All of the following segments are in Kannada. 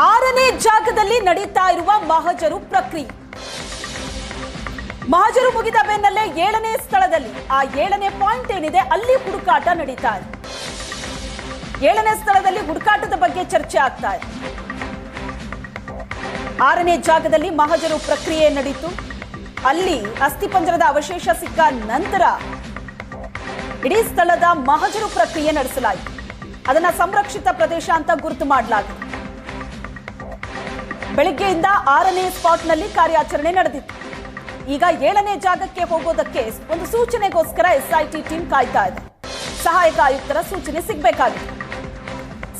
ಆರನೇ ಜಾಗದಲ್ಲಿ ನಡೀತಾ ಇರುವ ಮಹಜರು ಪ್ರಕ್ರಿಯೆ. ಮಹಜರು ಮುಗಿದ ಬೆನ್ನಲ್ಲೇ 7ನೇ ಸ್ಥಳದಲ್ಲಿ ಆ 7ನೇ ಪಾಯಿಂಟ್ ಏನಿದೆ ಅಲ್ಲಿ ಹುಡುಕಾಟ ನಡೀತಾ ಇದೆ. 7ನೇ ಸ್ಥಳದಲ್ಲಿ ಹುಡುಕಾಟದ ಬಗ್ಗೆ ಚರ್ಚೆ ಆಗ್ತಾ ಇದೆ. 6ನೇ ಜಾಗದಲ್ಲಿ ಮಹಜರು ಪ್ರಕ್ರಿಯೆ ನಡೀತು. ಅಲ್ಲಿ ಅಸ್ಥಿಪಂಜರದ ಅವಶೇಷ ಸಿಕ್ಕ ನಂತರ ಇಡೀ ಸ್ಥಳದ ಮಹಜರು ಪ್ರಕ್ರಿಯೆ ನಡೆಸಲಾಯಿತು. ಅದನ್ನ ಸಂರಕ್ಷಿತ ಪ್ರದೇಶ ಅಂತ ಗುರುತು ಮಾಡಲಾಗಿದೆ. ಬೆಳಿಗ್ಗೆಯಿಂದ 6ನೇ ಸ್ಪಾಟ್ನಲ್ಲಿ ಕಾರ್ಯಾಚರಣೆ ನಡೆದಿತ್ತು. ಈಗ 7ನೇ ಜಾಗಕ್ಕೆ ಹೋಗೋದಕ್ಕೆ ಒಂದು ಸೂಚನೆಗೋಸ್ಕರ ಎಸ್ಐಟಿ ಟೀಮ್ ಕಾಯ್ತಾ ಇದೆ. ಸಹಾಯಕ ಆಯುಕ್ತರ ಸೂಚನೆ ಸಿಗಬೇಕಾಗಿದೆ.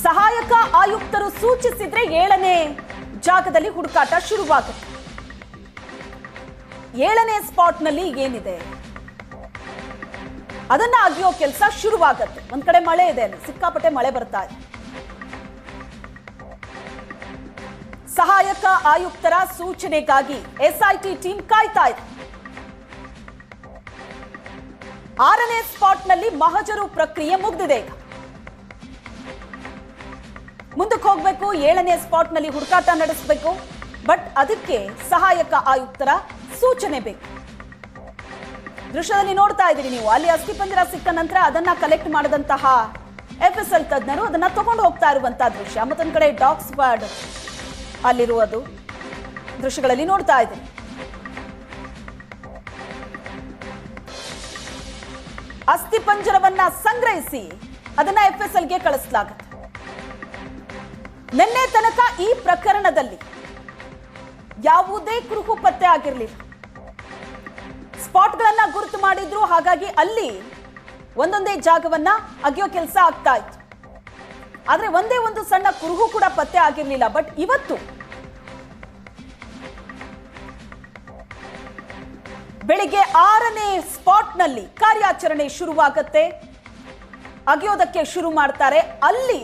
ಸಹಾಯಕ ಆಯುಕ್ತರು ಸೂಚಿಸಿದ್ರೆ 7ನೇ ಜಾಗದಲ್ಲಿ ಹುಡುಕಾಟ ಶುರುವಾಗುತ್ತೆ. 7ನೇ ಸ್ಪಾಟ್ನಲ್ಲಿ ಏನಿದೆ ಅದನ್ನ ಅಗಿಯೋ ಕೆಲಸ ಶುರುವಾಗುತ್ತೆ. ಒಂದ್ ಕಡೆ ಮಳೆ ಇದೆ, ಅಲ್ಲಿ ಸಿಕ್ಕಾಪಟ್ಟೆ ಮಳೆ ಬರ್ತಾ ಇದೆ. ಸಹಾಯಕ ಆಯುಕ್ತರ ಸೂಚನೆಗಾಗಿ ಎಸ್ಐಟಿ ಟೀಮ್ ಕಾಯ್ತಾ ಇದೆ. 6ನೇ ಸ್ಪಾಟ್ನಲ್ಲಿ ಮಹಜರು ಪ್ರಕ್ರಿಯೆ ಮುಗಿದಿದೆ. ಈಗ ಮುಂದಕ್ಕೆ ಹೋಗ್ಬೇಕು, 7ನೇ ಸ್ಪಾಟ್ನಲ್ಲಿ ಹುಡುಕಾಟ ನಡೆಸಬೇಕು. ಬಟ್ ಅದಕ್ಕೆ ಸಹಾಯಕ ಆಯುಕ್ತರ ಸೂಚನೆ ಬೇಕು. ದೃಶ್ಯದಲ್ಲಿ ನೋಡ್ತಾ ಇದ್ದೀರಿ ನೀವು, ಅಲ್ಲಿ ಅಸ್ಥಿಪಂಜರ ಸಿಕ್ಕ ನಂತರ ಅದನ್ನ ಕಲೆಕ್ಟ್ ಮಾಡಿದಂತಹ FSL ತಜ್ಞರು ಅದನ್ನ ತಗೊಂಡು ಹೋಗ್ತಾ ಇರುವಂತಹ ದೃಶ್ಯ. ಮತ್ತೊಂದು ಕಡೆ ಡಾಗ್ ಸ್ಕ್ವಾಡ್ ಅಲ್ಲಿರುವುದು ದೃಶ್ಯಗಳಲ್ಲಿ ನೋಡ್ತಾ ಇದ್ದೀರಿ. ಅಸ್ಥಿಪಂಜರವನ್ನ ಸಂಗ್ರಹಿಸಿ ಅದನ್ನ FSLಗೆ ಕಳಿಸಲಾಗುತ್ತೆ. ನಿನ್ನೆ ತನಕ ಈ ಪ್ರಕರಣದಲ್ಲಿ ಯಾವುದೇ ಕುರುಹು ಪತ್ತೆ ಆಗಿರಲಿಲ್ಲ. ಸ್ಪಾಟ್ಗಳನ್ನ ಗುರುತು ಮಾಡಿದ್ರು, ಹಾಗಾಗಿ ಅಲ್ಲಿ ಒಂದೊಂದೇ ಜಾಗವನ್ನ ಅಗಿಯೋ ಕೆಲಸ ಆಗ್ತಾ ಇತ್ತು. ಆದ್ರೆ ಒಂದೇ ಒಂದು ಸಣ್ಣ ಕುರುಹು ಕೂಡ ಪತ್ತೆ ಆಗಿರಲಿಲ್ಲ. ಬಟ್ ಇವತ್ತು ಬೆಳಿಗ್ಗೆ 6ನೇ ಸ್ಪಾಟ್ನಲ್ಲಿ ಕಾರ್ಯಾಚರಣೆ ಶುರುವಾಗುತ್ತೆ. ಅಗಿಯೋದಕ್ಕೆ ಶುರು ಮಾಡ್ತಾರೆ. ಅಲ್ಲಿ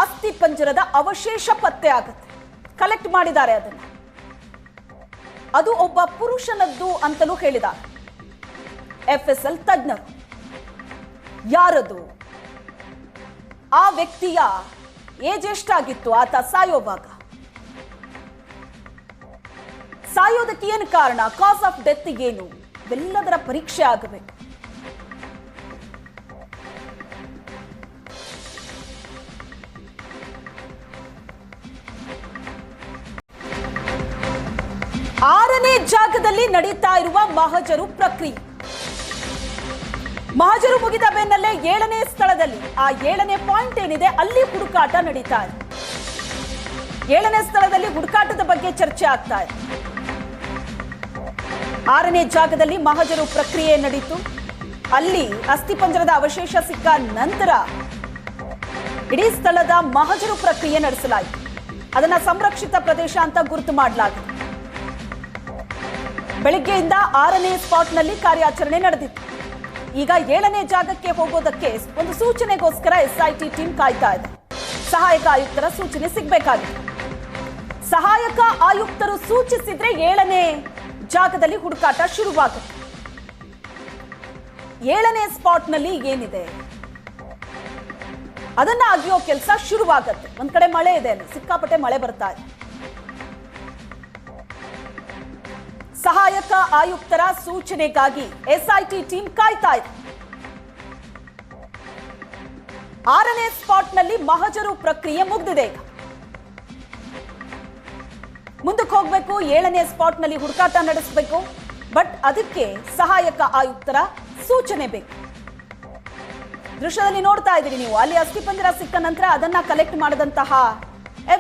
ಅಸ್ಥಿಪಂಜರದ ಅವಶೇಷ ಪತ್ತೆ ಆಗುತ್ತೆ. ಕಲೆಕ್ಟ್ ಮಾಡಿದ್ದಾರೆ ಅದನ್ನ. ಅದು ಒಬ್ಬ ಪುರುಷನದ್ದು ಅಂತಲೂ ಹೇಳಿದ್ದಾರೆ FSL ತಜ್ಞರು. ಯಾರದು? ಆ ವ್ಯಕ್ತಿಯ ಏಜ್ ಎಷ್ಟಾಗಿತ್ತು ಆತ ಸಾಯೋವಾಗ? ಸಾಯೋದಕ್ಕೆ ಏನು ಕಾರಣ? ಕಾಸ್ ಆಫ್ ಡೆತ್ ಏನು? ಇವೆಲ್ಲದರ ಪರೀಕ್ಷೆ ಆಗಬೇಕು. ಆರನೇ ಜಾಗದಲ್ಲಿ ನಡೀತಾ ಇರುವ ಮಹಜರು ಪ್ರಕ್ರಿಯೆ. ಮಹಜರು ಮುಗಿದ ಬೆನ್ನಲ್ಲೇ 7ನೇ ಸ್ಥಳದಲ್ಲಿ ಆ 7ನೇ ಪಾಯಿಂಟ್ ಏನಿದೆ ಅಲ್ಲಿ ಹುಡುಕಾಟ ನಡೀತಾ ಇದೆ. 7ನೇ ಸ್ಥಳದಲ್ಲಿ ಹುಡುಕಾಟದ ಬಗ್ಗೆ ಚರ್ಚೆ ಆಗ್ತಾ ಇದೆ. 6ನೇ ಜಾಗದಲ್ಲಿ ಮಹಜರು ಪ್ರಕ್ರಿಯೆ ನಡೀತು. ಅಲ್ಲಿ ಅಸ್ಥಿಪಂಜರದ ಅವಶೇಷ ಸಿಕ್ಕ ನಂತರ ಇಡೀ ಸ್ಥಳದ ಮಹಜರು ಪ್ರಕ್ರಿಯೆ ನಡೆಸಲಾಯಿತು. ಅದನ್ನ ಸಂರಕ್ಷಿತ ಪ್ರದೇಶ ಅಂತ ಗುರುತು ಮಾಡಲಾಗಿದೆ. ಬೆಳಿಗ್ಗೆಯಿಂದ 6ನೇ ಸ್ಪಾಟ್ನಲ್ಲಿ ಕಾರ್ಯಾಚರಣೆ ನಡೆದಿತ್ತು. ಈಗ 7ನೇ ಜಾಗಕ್ಕೆ ಹೋಗೋದಕ್ಕೆ ಒಂದು ಸೂಚನೆಗೋಸ್ಕರ ಎಸ್ಐಟಿ ಟೀಮ್ ಕಾಯ್ತಾ ಇದೆ. ಸಹಾಯಕ ಆಯುಕ್ತರ ಸೂಚನೆ ಸಿಗಬೇಕಾಗಿದೆ. ಸಹಾಯಕ ಆಯುಕ್ತರು ಸೂಚಿಸಿದ್ರೆ 7ನೇ ಜಾಗದಲ್ಲಿ ಹುಡುಕಾಟ ಶುರುವಾಗುತ್ತೆ. 7ನೇ ಸ್ಪಾಟ್ನಲ್ಲಿ ಏನಿದೆ ಅದನ್ನ ಅಗಿಯೋ ಕೆಲಸ ಶುರುವಾಗುತ್ತೆ. ಒಂದ್ ಕಡೆ ಮಳೆ ಇದೆ, ಅಲ್ಲಿ ಸಿಕ್ಕಾಪಟ್ಟೆ ಮಳೆ ಬರ್ತಾ ಇದೆ. ಸಹಾಯಕ ಆಯುಕ್ತರ ಸೂಚನೆಗಾಗಿ ಎಸ್ಐಟಿ ಟೀಮ್ ಕಾಯ್ತಾ ಇದೆ. 6ನೇ ಸ್ಪಾಟ್ನಲ್ಲಿ ಮಹಜರು ಪ್ರಕ್ರಿಯೆ ಮುಗಿದಿದೆ. ಈಗ ಮುಂದಕ್ಕೆ ಹೋಗ್ಬೇಕು, 7ನೇ ಸ್ಪಾಟ್ನಲ್ಲಿ ಹುಡುಕಾಟ ನಡೆಸಬೇಕು. ಬಟ್ ಅದಕ್ಕೆ ಸಹಾಯಕ ಆಯುಕ್ತರ ಸೂಚನೆ ಬೇಕು. ದೃಶ್ಯದಲ್ಲಿ ನೋಡ್ತಾ ಇದ್ದೀರಿ ನೀವು, ಅಲ್ಲಿ ಅಸ್ಥಿಪಂಜರ ಸಿಕ್ಕ ನಂತರ ಅದನ್ನ ಕಲೆಕ್ಟ್ ಮಾಡಿದಂತಹ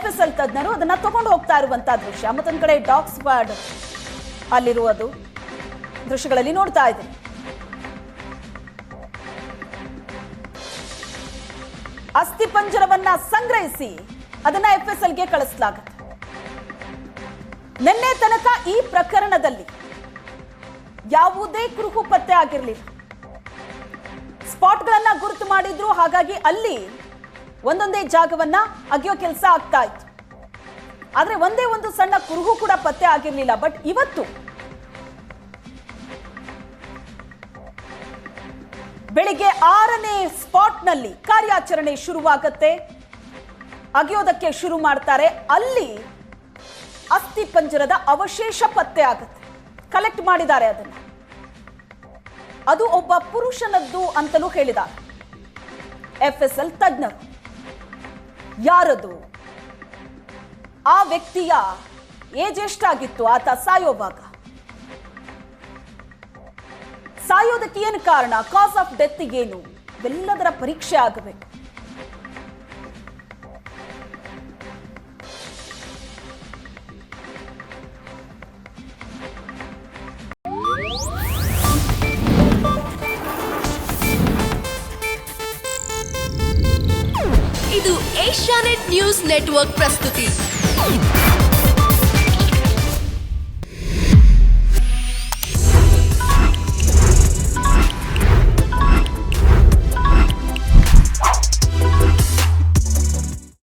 FSL ತಜ್ಞರು ಅದನ್ನ ತಗೊಂಡು ಹೋಗ್ತಾ ಇರುವಂತಹ ದೃಶ್ಯ. ಮತ್ತೊಂದು ಕಡೆ ಡಾಗ್ ಸ್ಕ್ವಾಡ್ ಅಲ್ಲಿರುವುದು ದೃಶ್ಯಗಳಲ್ಲಿ ನೋಡ್ತಾ ಇದ್ದೀರಿ. ಅಸ್ಥಿಪಂಜರವನ್ನ ಸಂಗ್ರಹಿಸಿ ಅದನ್ನ FSLಗೆ ಕಳಿಸಲಾಗುತ್ತೆ. ನಿನ್ನೆ ತನಕ ಈ ಪ್ರಕರಣದಲ್ಲಿ ಯಾವುದೇ ಕುರುಹು ಪತ್ತೆ ಆಗಿರಲಿಲ್ಲ. ಸ್ಪಾಟ್ಗಳನ್ನ ಗುರುತು ಮಾಡಿದ್ರು, ಹಾಗಾಗಿ ಅಲ್ಲಿ ಒಂದೊಂದೇ ಜಾಗವನ್ನ ಅಗಿಯೋ ಕೆಲಸ ಆಗ್ತಾ ಇತ್ತು. ಆದ್ರೆ ಒಂದೇ ಒಂದು ಸಣ್ಣ ಕುರುಹು ಕೂಡ ಪತ್ತೆ ಆಗಿರಲಿಲ್ಲ. ಬಟ್ ಇವತ್ತು ಬೆಳಿಗ್ಗೆ 6ನೇ ಸ್ಪಾಟ್ನಲ್ಲಿ ಕಾರ್ಯಾಚರಣೆ ಶುರುವಾಗುತ್ತೆ. ಅಗೆಯೋದಕ್ಕೆ ಶುರು ಮಾಡ್ತಾರೆ. ಅಲ್ಲಿ ಅಸ್ಥಿ ಪಂಜರದ ಅವಶೇಷ ಪತ್ತೆ ಆಗುತ್ತೆ. ಕಲೆಕ್ಟ್ ಮಾಡಿದ್ದಾರೆ ಅದನ್ನು. ಅದು ಒಬ್ಬ ಪುರುಷನದ್ದು ಅಂತಲೂ ಹೇಳಿದ್ದಾರೆ FSL ತಜ್ಞರು. ಯಾರದು? ಆ ವ್ಯಕ್ತಿಯ ಏಜ್ ಎಷ್ಟಾಗಿತ್ತು ಆತ ಸಾಯೋವಾಗ? ಸಾಯೋದಕ್ಕೆ ಏನು ಕಾರಣ? ಕಾಸ್ ಆಫ್ ಡೆತ್ ಏನು? ಇವೆಲ್ಲದರ ಪರೀಕ್ಷೆ ಆಗಬೇಕು. ಇದು ಏಷ್ಯಾನೆಟ್ ನ್ಯೂಸ್ ನೆಟ್ವರ್ಕ್ ಪ್ರಸ್ತುತಿ.